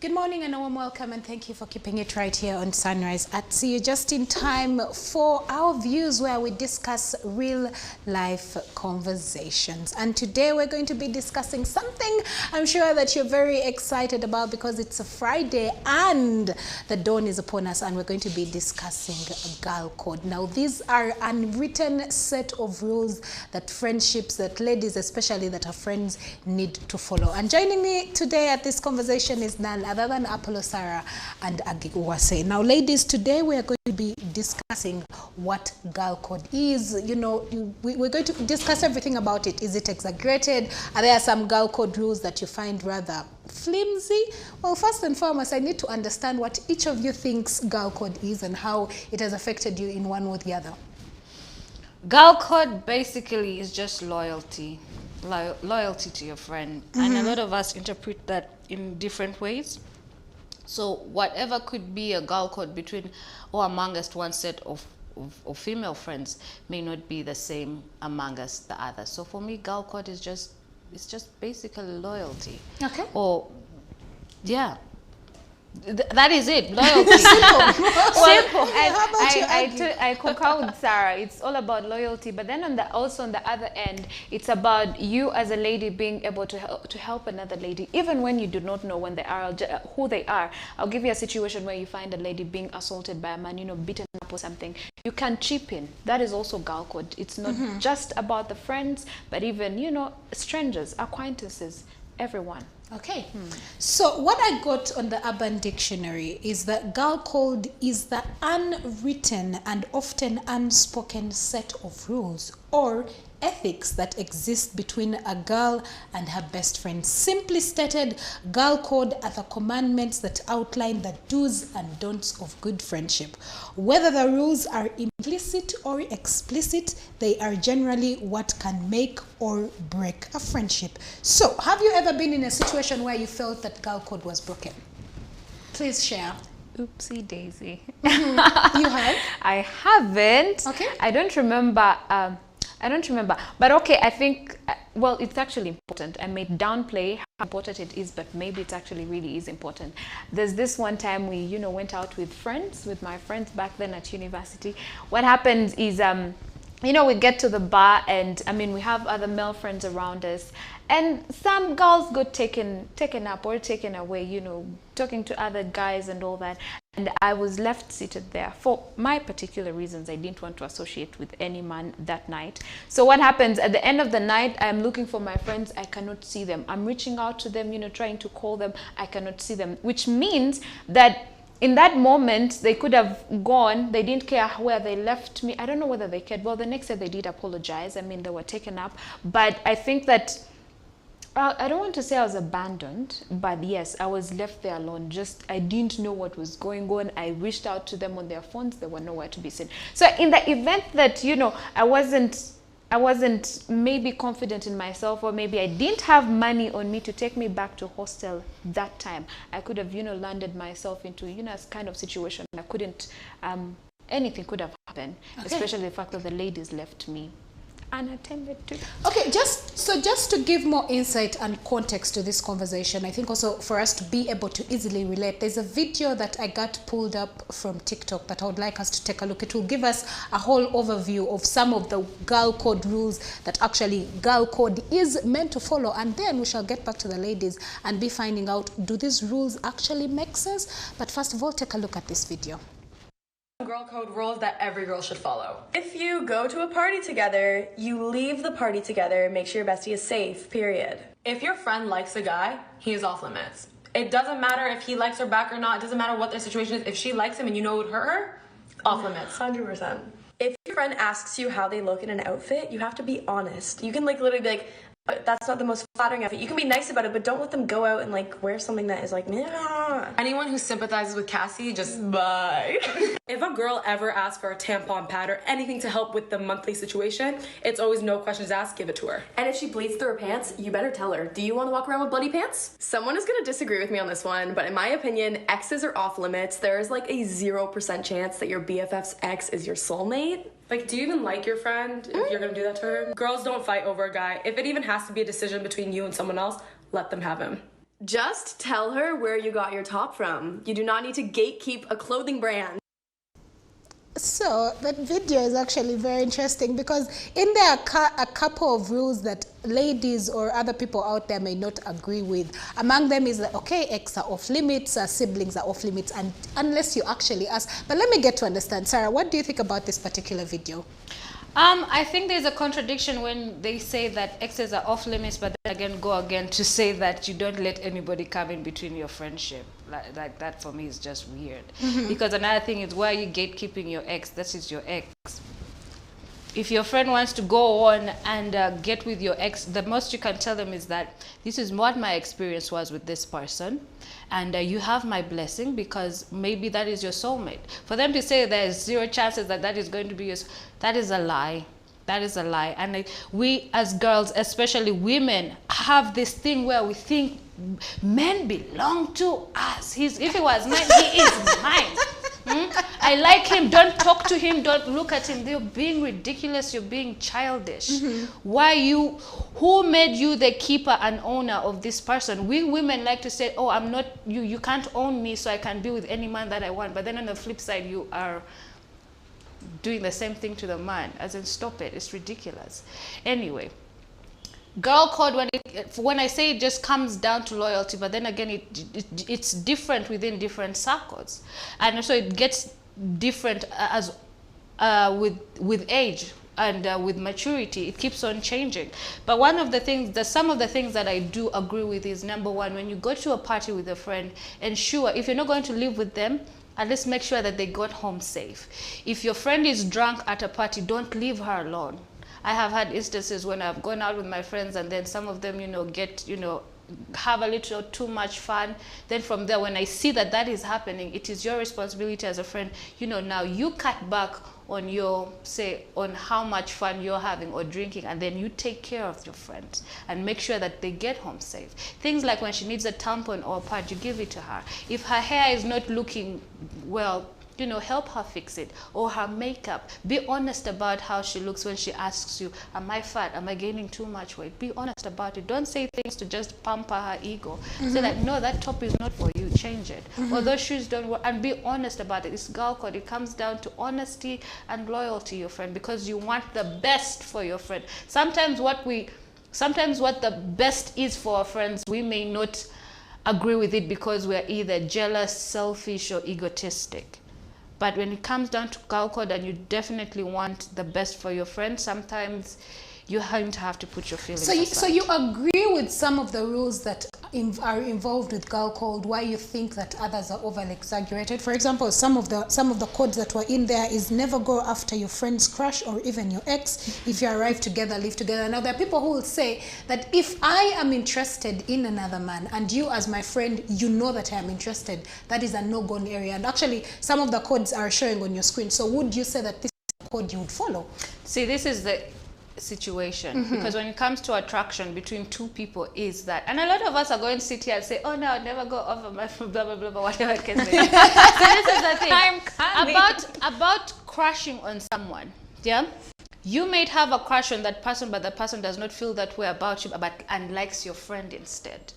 Good morning and a warm welcome, and thank you for keeping it right here on Sunrise at See You, just in time for our views where we discuss real life conversations. And today we're going to be discussing something I'm sure that you're very excited about, because it's a Friday and the dawn is upon us, and we're going to be discussing a girl code. Now, these are unwritten set of rules that friendships, that ladies especially that are friends, need to follow. And joining me today at this conversation is none other than Apollo, Sarah, and Agiwase. Now, ladies, today we are going to be discussing what girl code is. You know, we're going to discuss everything about it. Is it exaggerated? Are there some girl code rules that you find rather flimsy? Well, first and foremost, I need to understand what each of you thinks girl code is and how it has affected you in one or the other. Girl code basically is just loyalty. Loyalty to your friend. And a lot of us interpret that in different ways. So whatever could be a girl code between or among us one set of female friends may not be the same among us the other. So for me, girl code is just basically loyalty. Okay. Or yeah. That is it. Loyalty. Simple. And I concur with Sarah. It's all about loyalty, but then on the other end, it's about you as a lady being able to help another lady, even when you do not know who they are. I'll give you a situation where you find a lady being assaulted by a man, beaten up or something. You can chip in. That is also girl code. It's not just about the friends, but even strangers, acquaintances, everyone. Okay, so what I got on the Urban Dictionary is that girl code is the unwritten and often unspoken set of rules or ethics that exist between a girl and her best friend. Simply stated, girl code are the commandments that outline the do's and don'ts of good friendship. Whether the rules are implicit or explicit, they are generally what can make or break a friendship. So, have you ever been in a situation where you felt that girl code was broken? Please share. Oopsie daisy. You have? I haven't. Okay. I don't remember. But okay, I think, well, it's actually important. I may downplay how important it is, but maybe it actually really is important. There's this one time we, went out with my friends back then at university. What happens is, we get to the bar and, we have other male friends around us. And some girls got taken up or taken away, talking to other guys and all that. And I was left seated there. For my particular reasons, I didn't want to associate with any man that night. So what happens at the end of the night, I'm looking for my friends. I cannot see them. I'm reaching out to them, trying to call them. I cannot see them, which means that in that moment, they could have gone. They didn't care where they left me. I don't know whether they cared. Well, the next day they did apologize. They were taken up. But I think that I don't want to say I was abandoned, but yes, I was left there alone. I didn't know what was going on. I reached out to them on their phones. They were nowhere to be seen. So in the event that, I wasn't maybe confident in myself, or maybe I didn't have money on me to take me back to hostel that time, I could have, landed myself into, a kind of situation. I couldn't, anything could have happened, especially the fact that the ladies left me unattended to. Okay, just to give more insight and context to this conversation, I think also for us to be able to easily relate, there's a video that I got pulled up from TikTok that I would like us to take a look. It will give us a whole overview of some of the girl code rules that actually girl code is meant to follow, and then we shall get back to the ladies and be finding out, do these rules actually make sense? But first of all, take a look at this video. Girl code rules that every girl should follow. If you go to a party together, you leave the party together, make sure your bestie is safe, period. If your friend likes a guy, he is off limits. It doesn't matter if he likes her back or not. It doesn't matter what their situation is. If she likes him and you know it would hurt her, off limits. 100%. If your friend asks you how they look in an outfit, you have to be honest. You can literally be like, that's not the most flattering outfit. You can be nice about it, but don't let them go out and wear something that is nah. Anyone who sympathizes with Cassie, just bye. If a girl ever asks for a tampon pad or anything to help with the monthly situation, it's always no questions asked, give it to her. And if she bleeds through her pants, you better tell her, do you want to walk around with bloody pants? Someone is gonna disagree with me on this one, but in my opinion, exes are off limits. There is a 0% chance that your BFF's ex is your soulmate. Do you even like your friend if you're gonna do that to her? Girls don't fight over a guy. If it even has to be a decision between you and someone else, let them have him. Just tell her where you got your top from. You do not need to gatekeep a clothing brand. So that video is actually very interesting because in there are a couple of rules that ladies or other people out there may not agree with. Among them is that, okay, ex are off limits, siblings are off limits, and unless you actually ask. But let me get to understand. Sarah, what do you think about this particular video? I think there's a contradiction when they say that exes are off limits, but then again go again to say that you don't let anybody come in between your friendship. Like that for me is just weird. Because another thing is, why are you gatekeeping your ex? That is your ex. If your friend wants to go on and get with your ex, the most you can tell them is that this is what my experience was with this person, and you have my blessing because maybe that is your soulmate. For them to say there's zero chances that that is going to be yours, that is a lie. That is a lie. And we as girls, especially women, have this thing where we think men belong to us. If he was mine, he is mine. I like him, don't talk to him, don't look at him. You're being ridiculous, you're being childish. Who made you the keeper and owner of this person? We women like to say, oh, I'm not, you can't own me, so I can be with any man that I want. But then on the flip side, you are doing the same thing to the man. As in, stop it, it's ridiculous. Anyway, girl code, when I say it just comes down to loyalty, but then again it's different within different circles, and so it gets different as with age and with maturity. It keeps on changing. But one of the things, some of the things that I do agree with is, number one, when you go to a party with a friend, ensure if you're not going to live with them, at least make sure that they got home safe. If your friend is drunk at a party, don't leave her alone. I have had instances when I've gone out with my friends and then some of them, have a little too much fun. Then from there, when I see that that is happening, it is your responsibility as a friend, now you cut back on on how much fun you're having or drinking, and then you take care of your friends and make sure that they get home safe. Things like when she needs a tampon or a pad, you give it to her. If her hair is not looking well, help her fix it. Or her makeup. Be honest about how she looks when she asks you, am I fat? Am I gaining too much weight? Be honest about it. Don't say things to just pamper her ego. Say that, no, that top is not for you. Change it. Or those shoes don't work. And be honest about it. It's girl code. It comes down to honesty and loyalty, your friend, because you want the best for your friend. Sometimes what the best is for our friends, we may not agree with it because we're either jealous, selfish, or egotistic. But when it comes down to girl code and you definitely want the best for your friend, sometimes you have to put your feelings aside. So you agree with some of the rules that are involved with girl code, why you think that others are overly exaggerated? For example, some of the codes that were in there is never go after your friend's crush or even your ex. If you arrive together, live together. Now there are people who will say that if I am interested in another man and you as my friend, you know that I am interested, that is a no-go area. And actually some of the codes are showing on your screen. So would you say that this is a code you would follow? See, this is the situation, because when it comes to attraction between two people is that, and a lot of us are going to sit here and say, oh no, I'll never go over my blah blah blah, whatever it can be. So this is the thing about crushing on someone. Yeah, you may have a crush on that person, but the person does not feel that way about you, and likes your friend instead.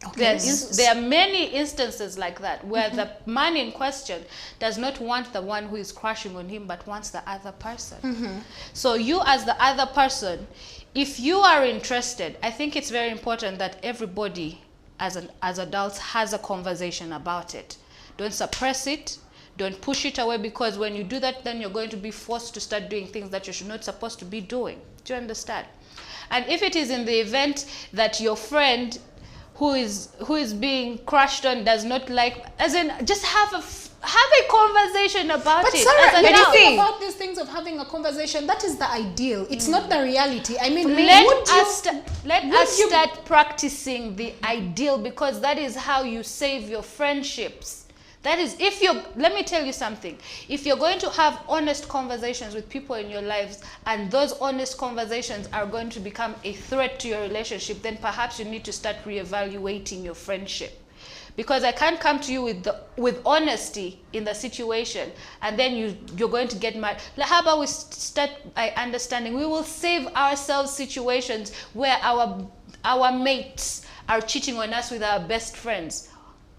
Okay. There are many instances like that where the man in question does not want the one who is crushing on him, but wants the other person. So you as the other person, if you are interested, I think it's very important that everybody as adults has a conversation about it. Don't suppress it. Don't push it away, because when you do that, then you're going to be forced to start doing things that you're not supposed to be doing. Do you understand? And if it is in the event that your friend who is being crushed on does not like, as in, just have a conversation about it. But Sarah, you know about these things of having a conversation, that is the ideal. It's not the reality. I mean, let us start practicing the ideal, because that is how you save your friendships. That is, let me tell you something. If you're going to have honest conversations with people in your lives, and those honest conversations are going to become a threat to your relationship, then perhaps you need to start reevaluating your friendship. Because I can't come to you with honesty in the situation, and then you're going to get mad. How about we start by understanding? We will save ourselves situations where our mates, are cheating on us with our best friends.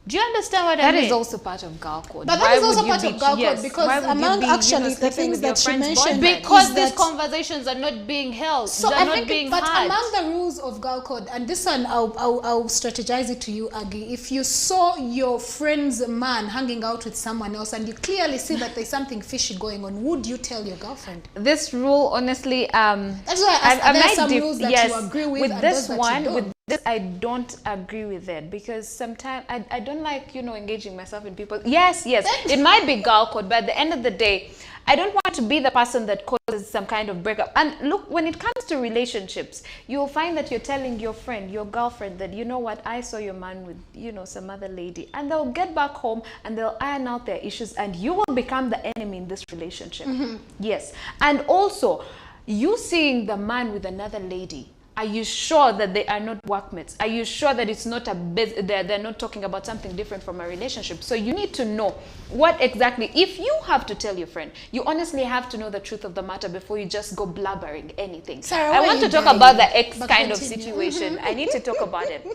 Do you understand what I That mean? is also part of girl code. But that is also part of girl code because among actually the things that she mentioned, because these conversations are not being held, so they're not being but had. among the rules of girl code, and this one I'll strategize it to you, Aggie. If you saw your friend's man hanging out with someone else and you clearly see that there's something fishy going on, would you tell your girlfriend? This rule, honestly, that's why I asked, are there some rules that you agree with and this those one, that you don't? with this, I don't agree with it because sometimes I don't like, engaging myself in people. Yes, it might be girl code, but at the end of the day, I don't want to be the person that causes some kind of breakup. And look, when it comes to relationships, you'll find that you're telling your friend, your girlfriend, that, you know what, I saw your man with, some other lady. And they'll get back home and they'll iron out their issues and you will become the enemy in this relationship. Yes. And also, you seeing the man with another lady, are you sure that they are not workmates? Are you sure that it's not they're not talking about something different from a relationship? So you need to know what exactly, if you have to tell your friend, you honestly have to know the truth of the matter before you just go blabbering anything. Sarah, I want to talk about the ex kind of situation. I need to talk about it.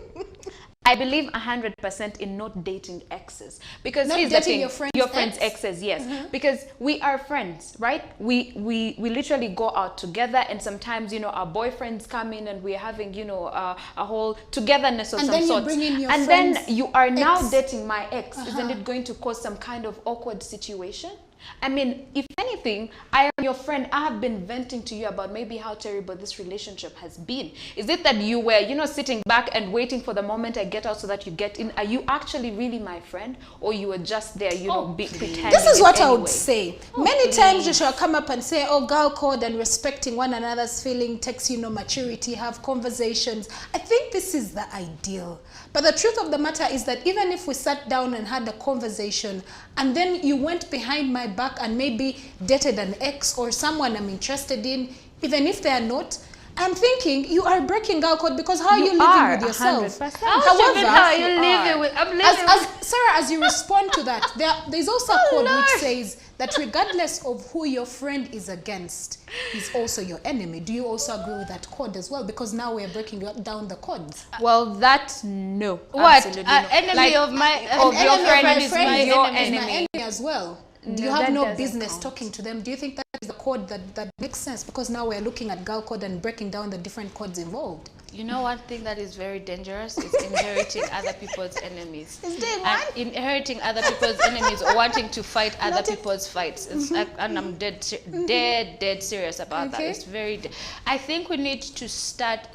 I believe 100% in not dating exes, because not here's the dating thing, your friend's exes, yes, because we are friends, right? We literally go out together, and sometimes our boyfriends come in and we're having a whole togetherness of and some then sort, you bring in your and then you are now ex. dating my ex. Isn't it going to cause some kind of awkward situation? I mean, if anything, I am your friend. I have been venting to you about maybe how terrible this relationship has been. Is it that you were, sitting back and waiting for the moment I get out so that you get in? Are you actually really my friend, or you were just there, pretending? This is what I anyway? would say. Many times you shall come up and say, oh, girl code and respecting one another's feeling takes, maturity, have conversations. I think this is the ideal. But the truth of the matter is that even if we sat down and had a conversation, and then you went behind my back and maybe dated an ex or someone I'm interested in, even if they are not, I'm thinking you are breaking girl code, because how are you living with yourself? 100%. However, I'm as you respond to that, there's also a code which says that regardless of who your friend is against, he's also your enemy. Do you also agree with that code as well? Because now we're breaking down the codes. Well, that no. What? Absolutely no. Enemy of your friend is your enemy. enemy as well. Do you No, have that no doesn't business count. talking to them? Do you think that is the code that makes sense? Because now we're looking at girl code and breaking down the different codes involved. You know, one thing that is very dangerous is inheriting other people's enemies. Is doing And what? inheriting other people's enemies or wanting to fight other people's fights. It's like, and I'm dead serious about that. Okay. It's very. I think we need to stop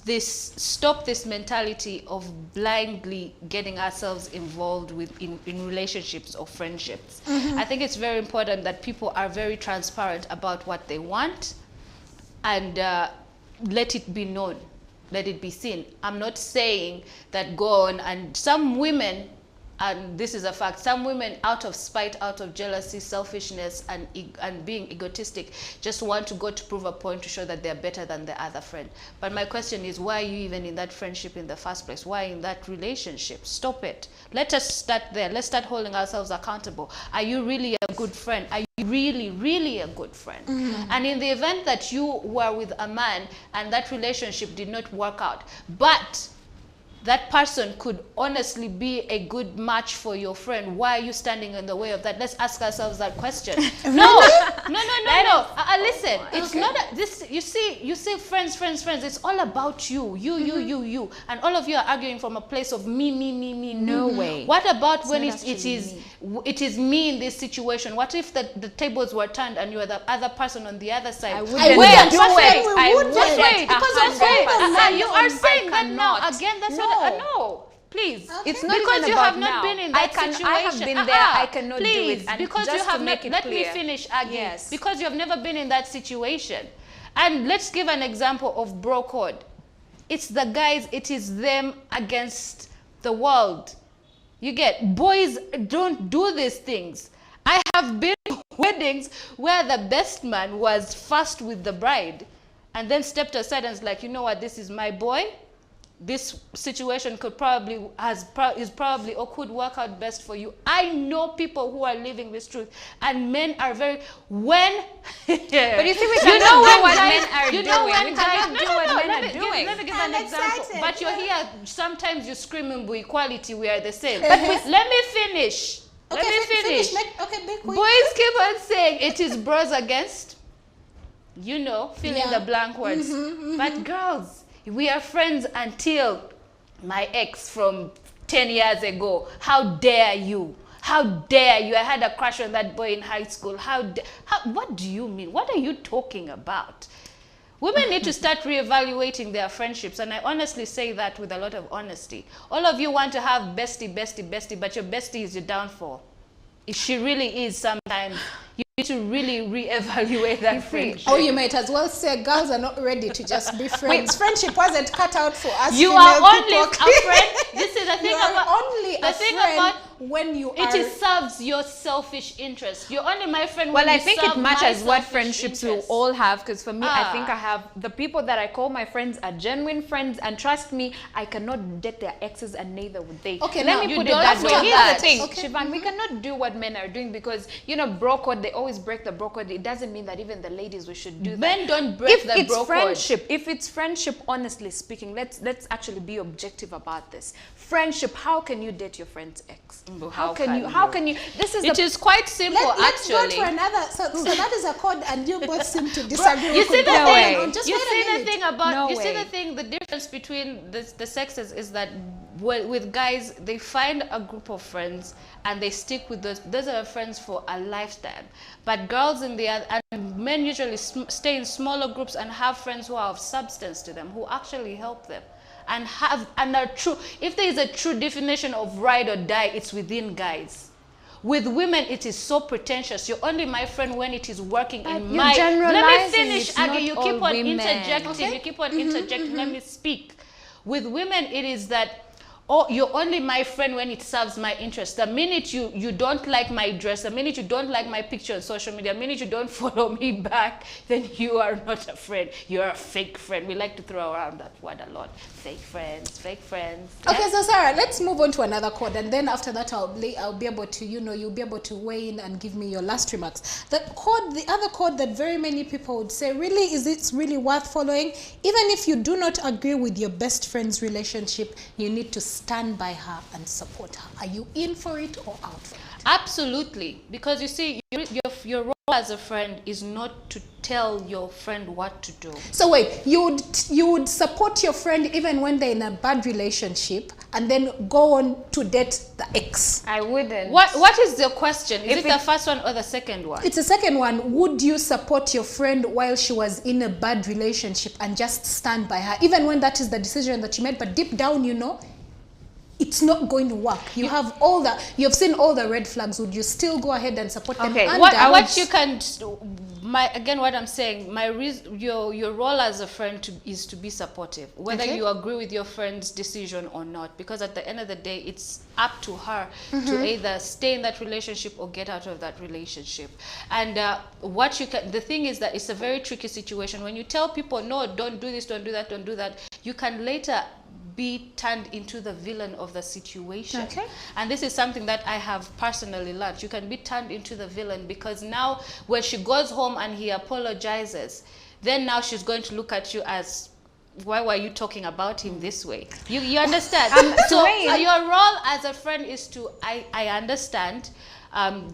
this mentality of blindly getting ourselves involved in relationships or friendships. I think it's very important that people are very transparent about what they want, and let it be known, let it be seen. I'm not saying that go on, and some women, and this is a fact, some women, out of spite, out of jealousy, selfishness, and being egotistic, just want to go to prove a point to show that they're better than the other friend. But my question is, why are you even in that friendship in the first place? Why in that relationship? Stop it. Let us start there. Let's start holding ourselves accountable. Are you really a good friend? Are you really, really a good friend? And in the event that you were with a man and that relationship did not work out, but that person could honestly be a good match for your friend, why are you standing in the way of that? Let's ask ourselves that question. No. Listen, it's not this. You see, friends. It's all about you, and all of you are arguing from a place of me. No way. What about when not it is me in this situation? What if the tables were turned and you were the other person on the other side? I wouldn't I wouldn't do do it. it. I We wouldn't. wouldn't, because I'm saying that You are saying that now. cannot. Again, that's No. what. No, please. It's not because even you about have not now. been in that situation. I have been there. I cannot do please, it. And because just you have to make not. it Let clear. me finish, Aggie. Yes. Because you have never been in that situation. And let's give an example of bro code. It's the guys. It is them against the world. You get, boys don't do these things. I have been to weddings where the best man was first with the bride and then stepped aside and was like, you know what, this is my boy. This situation could probably is probably or could work out best for you. I know people who are living this truth, and men are very when. But you see, we cannot do what men are doing. We cannot do what men are doing. Let me give an I'm example. excited. But you're here, sometimes you scream in equality, we are the same. But let me finish. Okay, Let me finish. Okay, be quick. Boys keep on saying it is bros against, fill in Yeah. the blank words. But girls, we are friends until my ex from 10 years ago. How dare you? How dare you? I had a crush on that boy in high school. What do you mean? What are you talking about? Women need to start reevaluating their friendships, and I honestly say that with a lot of honesty. All of you want to have bestie, but your bestie is your downfall. If she really is, sometimes you need to really reevaluate that friendship. Oh, you might as well say girls are not ready to just be friends. Friendship wasn't cut out for us. You female are only a people. friend. This is the thing You are about only the a thing friend about when you it are. is serves your selfish interest. You're only my friend Well, when I you think serve it my matters what selfish friendships interest. we all have, because for me, I think Ah. I have the people that I call my friends are genuine friends, and trust me, I cannot date their exes, and neither would they. Okay, let now, me you put it don't that have way. to Here's that. the thing, Okay. Shivan, we cannot do what men are doing because bro code, they always break the bro code. It doesn't mean that even the ladies we should do that. Men don't break If the it's bro code. friendship, if it's friendship, honestly speaking, let's actually be objective about this. Friendship, how can you date your friend's ex? How can you? This is It is quite simple, Let's go actually. to another. So that is a code, and you both seem to disagree. You We see could the go thing. on and on. Just You wait a see the minute. thing about. No You see way. the thing. The difference between the sexes is that with guys, they find a group of friends and they stick with those. Those are friends for a lifetime. But girls and men usually stay in smaller groups and have friends who are of substance to them, who actually help them. And are true. If there is a true definition of ride or die, it's within guys. With women, it is so pretentious. You're only my friend when it is working in you're my. Let me generalizing, finish, it's not Aggie. You all keep on women. interjecting. Okay. You keep on interjecting. Let me speak. With women, it is that. Oh, you're only my friend when it serves my interest. The minute you don't like my dress, the minute you don't like my picture on social media, the minute you don't follow me back, then you are not a friend. You're a fake friend. We like to throw around that word a lot. Fake friends, fake friends. Okay, so Sarah, let's move on to another code, and then after that, I'll be able to, you'll be able to weigh in and give me your last remarks. The other code that very many people would say, really, is it really worth following? Even if you do not agree with your best friend's relationship, you need to stand by her and support her. Are you in for it or out for it? Absolutely, because you see, your role as a friend is not to tell your friend what to do. So wait, you would support your friend even when they're in a bad relationship, and then go on to date the ex? I wouldn't. What is the question? Is If it the first one or the second one? It's the second one. Would you support your friend while she was in a bad relationship and just stand by her, even when that is the decision that you made, but deep down it's not going to work? You've seen all the red flags. Would you still go ahead and support them? Okay, And What you can, what I'm saying, your role as a friend is to be supportive, whether Okay. you agree with your friend's decision or not, because at the end of the day, it's up to her to either stay in that relationship or get out of that relationship. And the thing is that it's a very tricky situation. When you tell people, no, don't do this, don't do that, don't do that, you can later be turned into the villain of the situation. Okay. And this is something that I have personally learned. You can be turned into the villain, because now when she goes home and he apologizes, then now she's going to look at you as, why were you talking about him this way? You understand? So your role as a friend is to, I understand.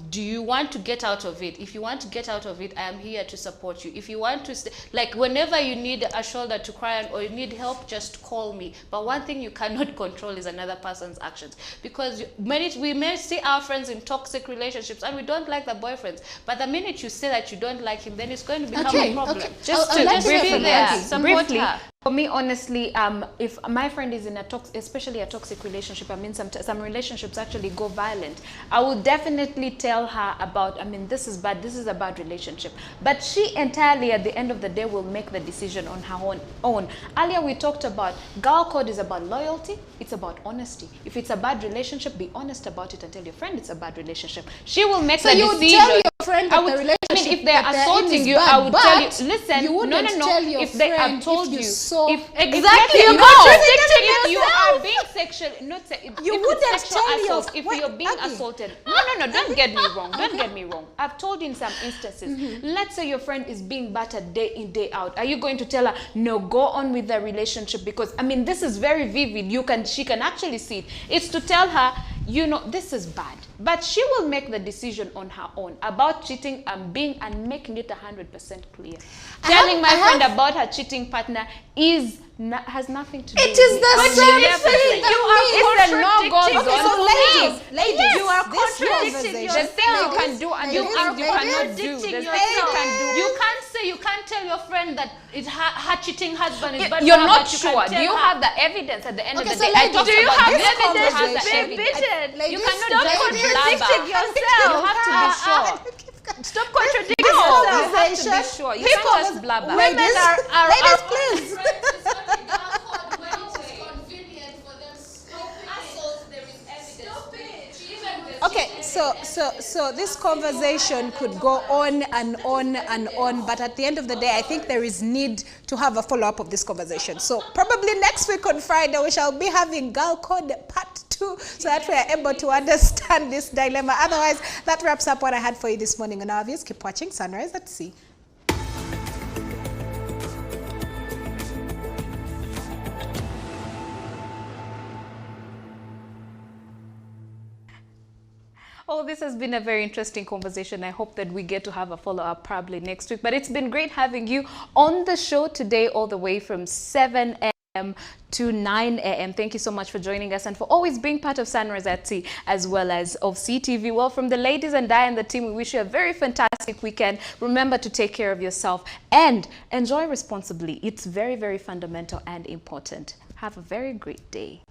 Do you want to get out of it? If you want to get out of it, I am here to support you. If you want to stay, like whenever you need a shoulder to cry on or you need help, just call me. But one thing you cannot control is another person's actions, because we may see our friends in toxic relationships and we don't like the boyfriends. But the minute you say that you don't like him, then it's going to become a problem. Okay. Just I'll to let you briefly, hear from there, Aggie. Support briefly, her. for me, honestly, if my friend is in especially a toxic relationship, some relationships actually go violent, I will definitely tell her about, this is bad, this is a bad relationship. But she entirely, at the end of the day, will make the decision on her own. Earlier, we talked about girl code is about loyalty, it's about honesty. If it's a bad relationship, be honest about it and tell your friend it's a bad relationship. She will make the you decision. tell your friend that the relationship I mean, if they're that they're in assaulting is you, bad, I would tell you, but listen, you wouldn't no. tell your If they have friend told if you you, saw- exactly, you're no. contradicting If you yourself. are being sexual, not se- You if wouldn't it's sexual tell your- assault, if wait, you're being Abby. assaulted, no, don't get me wrong, don't get me wrong. I've told you in some instances, let's say your friend is being battered day in, day out. Are you going to tell her, no, go on with the relationship? Because, I mean, this is very vivid. She can actually see it. It's to tell her, you know, this is bad. But she will make the decision on her own about cheating and making it 100% clear. Telling my friend about her cheating partner has nothing to do with It is the same thing. You are it's a no-go Okay, zone. so ladies, you are this contradicting conversation- The thing you can do and Ladies, the things you cannot do. contradicting The things you can do. You can't tell your friend that her cheating husband is bad. You're for her, not but you sure. can Do tell you her. have the evidence at the end Okay, of the so day? I ladies, talked do you about have the this evidence. Has the conversation? evidence. Ladies, You cannot stop just contradicting blabber. yourself. You have to be sure. Stop contradicting This yourself. You have to conversation, be sure. You this can't just blabber. Ladies, ladies, please. Okay, so this conversation could go on and on and on, but at the end of the day, I think there is need to have a follow-up of this conversation. So probably next week on Friday, we shall be having Girl Code Part 2, so that we are able to understand this dilemma. Otherwise, that wraps up what I had for you this morning on Our Views. Keep watching Sunrise at Sea. Oh, this has been a very interesting conversation. I hope that we get to have a follow-up probably next week. But it's been great having you on the show today, all the way from 7 a.m. to 9 a.m. Thank you so much for joining us and for always being part of Sunrise at Sea as well as of CTV. Well, from the ladies and I and the team, we wish you a very fantastic weekend. Remember to take care of yourself and enjoy responsibly. It's very, very fundamental and important. Have a very great day.